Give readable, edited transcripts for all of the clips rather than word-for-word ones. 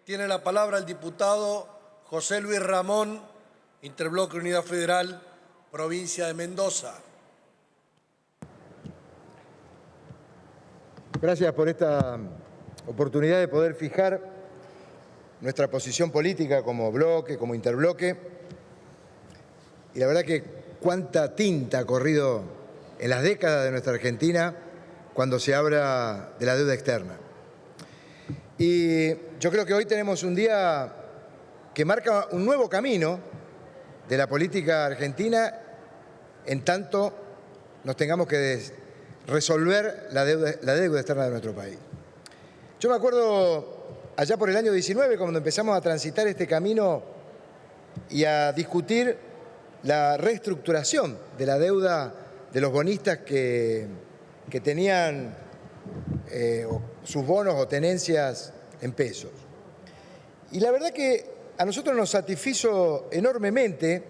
Tiene la palabra el diputado José Luis Ramón, Interbloque Unidad Federal, provincia de Mendoza. Gracias por esta oportunidad de poder fijar nuestra posición política como bloque, como interbloque. Y la verdad que cuánta tinta ha corrido en las décadas de nuestra Argentina cuando se habla de la deuda externa. Y yo creo que hoy tenemos un día que marca un nuevo camino de la política argentina en tanto nos tengamos que resolver la deuda externa de nuestro país. Yo me acuerdo allá por el año 19, cuando empezamos a transitar este camino y a discutir la reestructuración de la deuda de los bonistas que tenían sus bonos o tenencias en pesos. Y la verdad que a nosotros nos satisfizo enormemente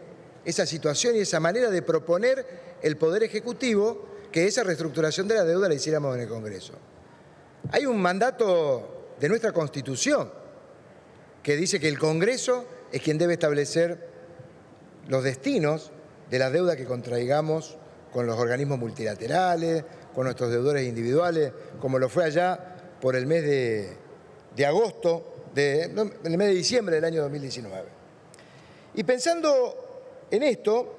esa situación y esa manera de proponer el Poder Ejecutivo que esa reestructuración de la deuda la hiciéramos en el Congreso. Hay un mandato de nuestra Constitución que dice que el Congreso es quien debe establecer los destinos de la deuda que contraigamos con los organismos multilaterales, con nuestros deudores individuales, como lo fue allá por el mes de agosto, el mes de diciembre del año 2019. Y pensando en esto,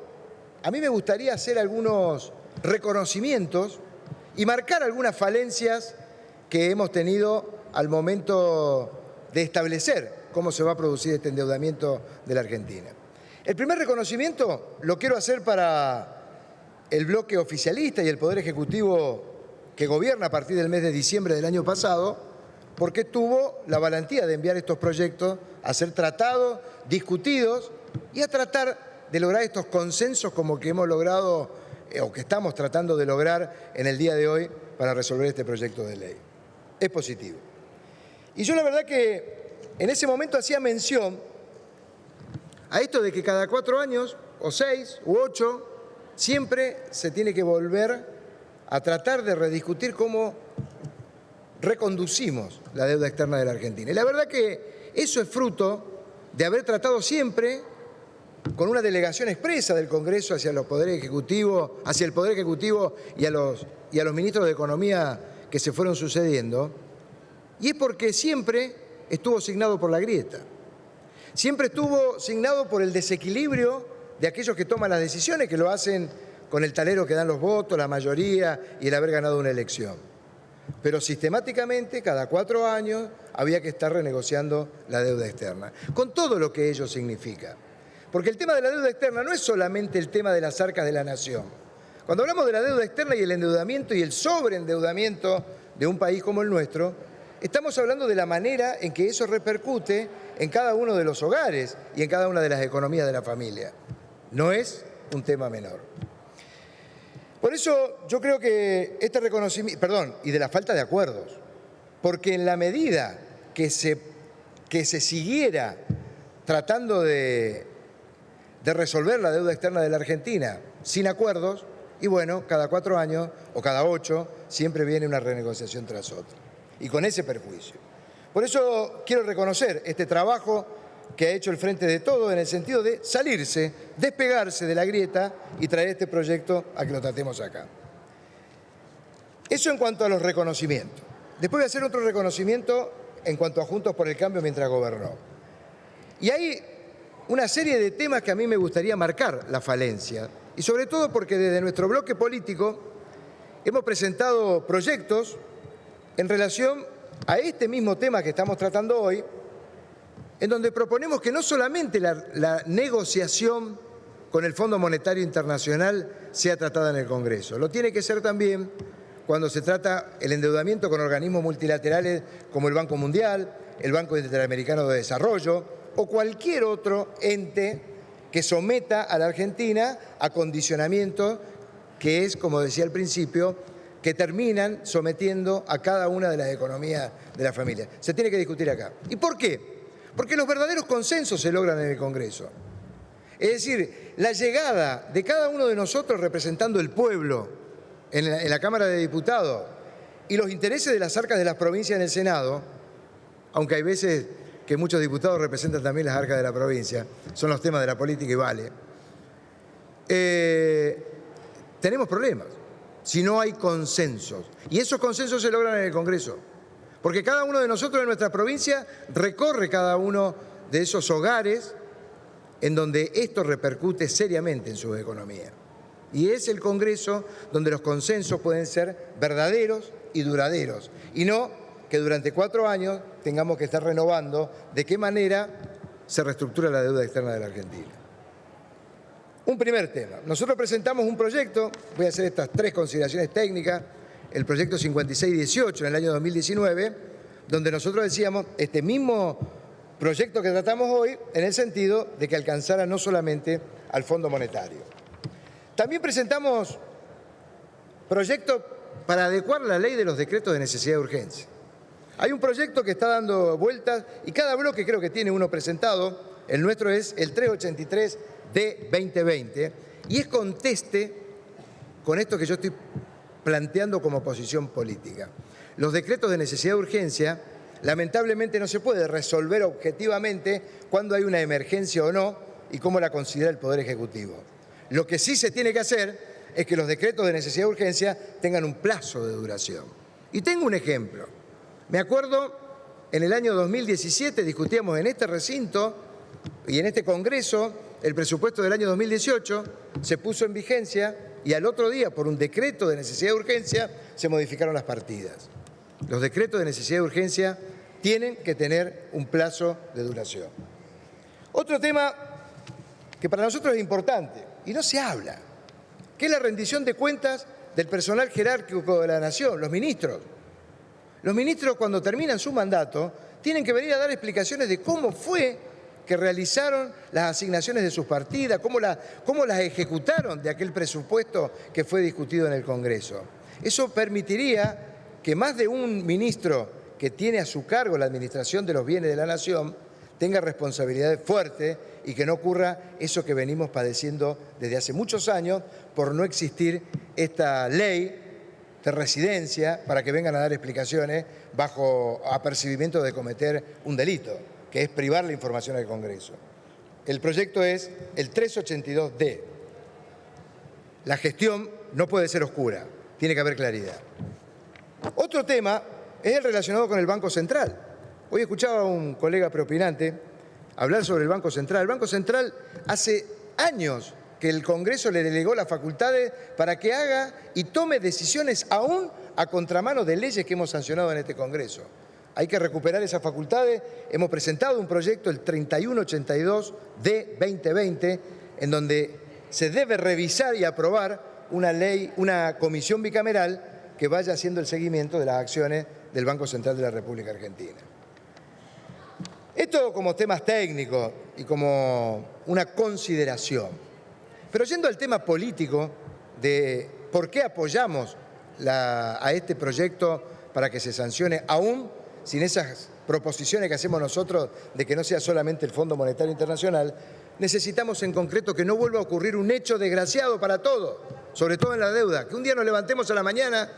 a mí me gustaría hacer algunos reconocimientos y marcar algunas falencias que hemos tenido al momento de establecer cómo se va a producir este endeudamiento de la Argentina. El primer reconocimiento lo quiero hacer para el bloque oficialista y el Poder Ejecutivo que gobierna a partir del mes de diciembre del año pasado, porque tuvo la valentía de enviar estos proyectos a ser tratados, discutidos y a tratar de lograr estos consensos como que hemos logrado o que estamos tratando de lograr en el día de hoy para resolver este proyecto de ley. Es positivo. Y yo la verdad que en ese momento hacía mención a esto de que cada 4 años, o 6, u 8, siempre se tiene que volver a tratar de rediscutir cómo reconducimos la deuda externa de la Argentina. Y la verdad que eso es fruto de haber tratado siempre con una delegación expresa del Congreso hacia los poderes ejecutivos, hacia el Poder Ejecutivo y a los ministros de Economía que se fueron sucediendo, y es porque siempre estuvo signado por la grieta. Siempre estuvo signado por el desequilibrio de aquellos que toman las decisiones, que lo hacen con el talero que dan los votos, la mayoría y el haber ganado una elección. Pero sistemáticamente, cada 4 años, había que estar renegociando la deuda externa, con todo lo que ello significa. Porque el tema de la deuda externa no es solamente el tema de las arcas de la nación. Cuando hablamos de la deuda externa y el endeudamiento y el sobreendeudamiento de un país como el nuestro, estamos hablando de la manera en que eso repercute en cada uno de los hogares y en cada una de las economías de la familia. No es un tema menor. Por eso yo creo que este reconocimiento, y de la falta de acuerdos, porque en la medida que se siguiera tratando de resolver la deuda externa de la Argentina sin acuerdos, y bueno, cada 4 años o cada 8 siempre viene una renegociación tras otra, y con ese perjuicio. Por eso quiero reconocer este trabajo que ha hecho el Frente de Todos en el sentido de salirse, despegarse de la grieta y traer este proyecto a que lo tratemos acá. Eso en cuanto a los reconocimientos. Después voy a hacer otro reconocimiento en cuanto a Juntos por el Cambio mientras gobernó. Y hay una serie de temas que a mí me gustaría marcar la falencia, y sobre todo porque desde nuestro bloque político hemos presentado proyectos en relación a este mismo tema que estamos tratando hoy, en donde proponemos que no solamente la negociación con el Fondo Monetario Internacional sea tratada en el Congreso, lo tiene que ser también cuando se trata el endeudamiento con organismos multilaterales como el Banco Mundial, el Banco Interamericano de Desarrollo o cualquier otro ente que someta a la Argentina a condicionamientos que es, como decía al principio, que terminan sometiendo a cada una de las economías de la familia. Se tiene que discutir acá. ¿Y por qué? Porque los verdaderos consensos se logran en el Congreso. Es decir, la llegada de cada uno de nosotros representando el pueblo en la Cámara de Diputados y los intereses de las arcas de las provincias en el Senado, aunque hay veces que muchos diputados representan también las arcas de la provincia. Son los temas de la política y vale. Tenemos problemas si no hay consensos. Y esos consensos se logran en el Congreso. Porque cada uno de nosotros en nuestra provincia recorre cada uno de esos hogares en donde esto repercute seriamente en su economía. Y es el Congreso donde los consensos pueden ser verdaderos y duraderos. Y no que durante 4 años tengamos que estar renovando de qué manera se reestructura la deuda externa de la Argentina. Un primer tema. Nosotros presentamos un proyecto, voy a hacer estas 3 consideraciones técnicas, el proyecto 5618 en el año 2019, donde nosotros decíamos este mismo proyecto que tratamos hoy en el sentido de que alcanzara no solamente al Fondo Monetario. También presentamos proyectos para adecuar la ley de los decretos de necesidad de urgencia. Hay un proyecto que está dando vueltas y cada bloque creo que tiene uno presentado. El nuestro es el 383 de 2020 y es conteste con esto que yo estoy planteando como posición política. Los decretos de necesidad de urgencia lamentablemente no se puede resolver objetivamente cuándo hay una emergencia o no y cómo la considera el Poder Ejecutivo. Lo que sí se tiene que hacer es que los decretos de necesidad de urgencia tengan un plazo de duración. Y tengo un ejemplo. Me acuerdo, en el año 2017 discutíamos en este recinto y en este Congreso el presupuesto del año 2018, se puso en vigencia y al otro día, por un decreto de necesidad de urgencia, se modificaron las partidas. Los decretos de necesidad de urgencia tienen que tener un plazo de duración. Otro tema que para nosotros es importante y no se habla, que es la rendición de cuentas del personal jerárquico de la Nación, los ministros. Los ministros, cuando terminan su mandato, tienen que venir a dar explicaciones de cómo fue que realizaron las asignaciones de sus partidas, cómo las ejecutaron de aquel presupuesto que fue discutido en el Congreso. Eso permitiría que más de un ministro que tiene a su cargo la administración de los bienes de la Nación tenga responsabilidades fuertes y que no ocurra eso que venimos padeciendo desde hace muchos años por no existir esta ley de residencia para que vengan a dar explicaciones bajo apercibimiento de cometer un delito, que es privar la información al Congreso. El proyecto es el 382D. La gestión no puede ser oscura, tiene que haber claridad. Otro tema es el relacionado con el Banco Central. Hoy escuchaba a un colega preopinante hablar sobre el Banco Central. El Banco Central hace años que el Congreso le delegó las facultades para que haga y tome decisiones aún a contramano de leyes que hemos sancionado en este Congreso. Hay que recuperar esas facultades. Hemos presentado un proyecto, el 3182 de 2020, en donde se debe revisar y aprobar una ley, una comisión bicameral que vaya haciendo el seguimiento de las acciones del Banco Central de la República Argentina. Esto como temas técnicos y como una consideración. Pero yendo al tema político de por qué apoyamos a este proyecto para que se sancione aún sin esas proposiciones que hacemos nosotros de que no sea solamente el Fondo Monetario Internacional, necesitamos en concreto que no vuelva a ocurrir un hecho desgraciado para todos, sobre todo en la deuda, que un día nos levantemos a la mañana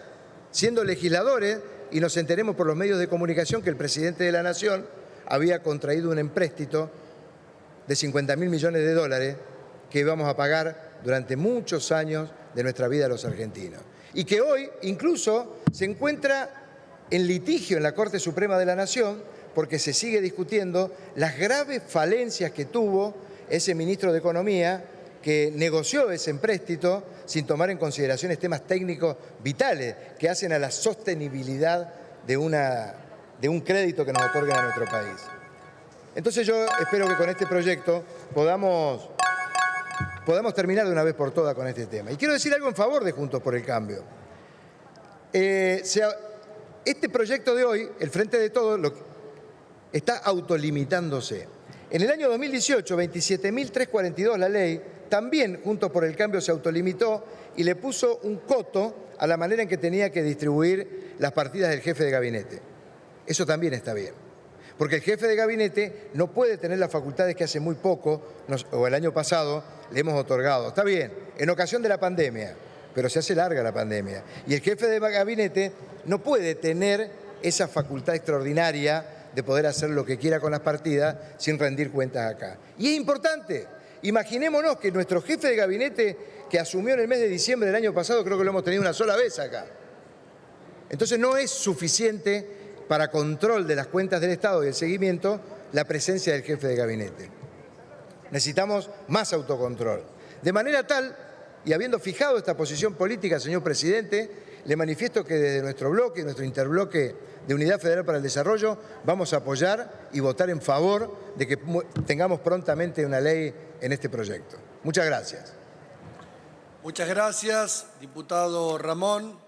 siendo legisladores y nos enteremos por los medios de comunicación que el presidente de la Nación había contraído un empréstito de 50.000 millones de dólares que íbamos a pagar durante muchos años de nuestra vida los argentinos. Y que hoy incluso se encuentra en litigio en la Corte Suprema de la Nación porque se sigue discutiendo las graves falencias que tuvo ese ministro de Economía que negoció ese empréstito sin tomar en consideración temas técnicos vitales que hacen a la sostenibilidad de un crédito que nos otorguen a nuestro país. Entonces yo espero que con este proyecto podamos terminar de una vez por todas con este tema. Y quiero decir algo en favor de Juntos por el Cambio. Este proyecto de hoy, el Frente de Todos, está autolimitándose. En el año 2018, 27.342 la ley, también Juntos por el Cambio se autolimitó y le puso un coto a la manera en que tenía que distribuir las partidas del jefe de gabinete. Eso también está bien, porque el jefe de gabinete no puede tener las facultades que hace muy poco, o el año pasado, le hemos otorgado. Está bien, en ocasión de la pandemia, pero se hace larga la pandemia. Y el jefe de gabinete no puede tener esa facultad extraordinaria de poder hacer lo que quiera con las partidas sin rendir cuentas acá. Y es importante, imaginémonos que nuestro jefe de gabinete que asumió en el mes de diciembre del año pasado, creo que lo hemos tenido una sola vez acá. Entonces no es suficiente para control de las cuentas del Estado y el seguimiento la presencia del jefe de gabinete. Necesitamos más autocontrol. De manera tal, y habiendo fijado esta posición política, señor presidente, le manifiesto que desde nuestro bloque, nuestro interbloque de Unidad Federal para el Desarrollo, vamos a apoyar y votar en favor de que tengamos prontamente una ley en este proyecto. Muchas gracias. Muchas gracias, diputado Ramón.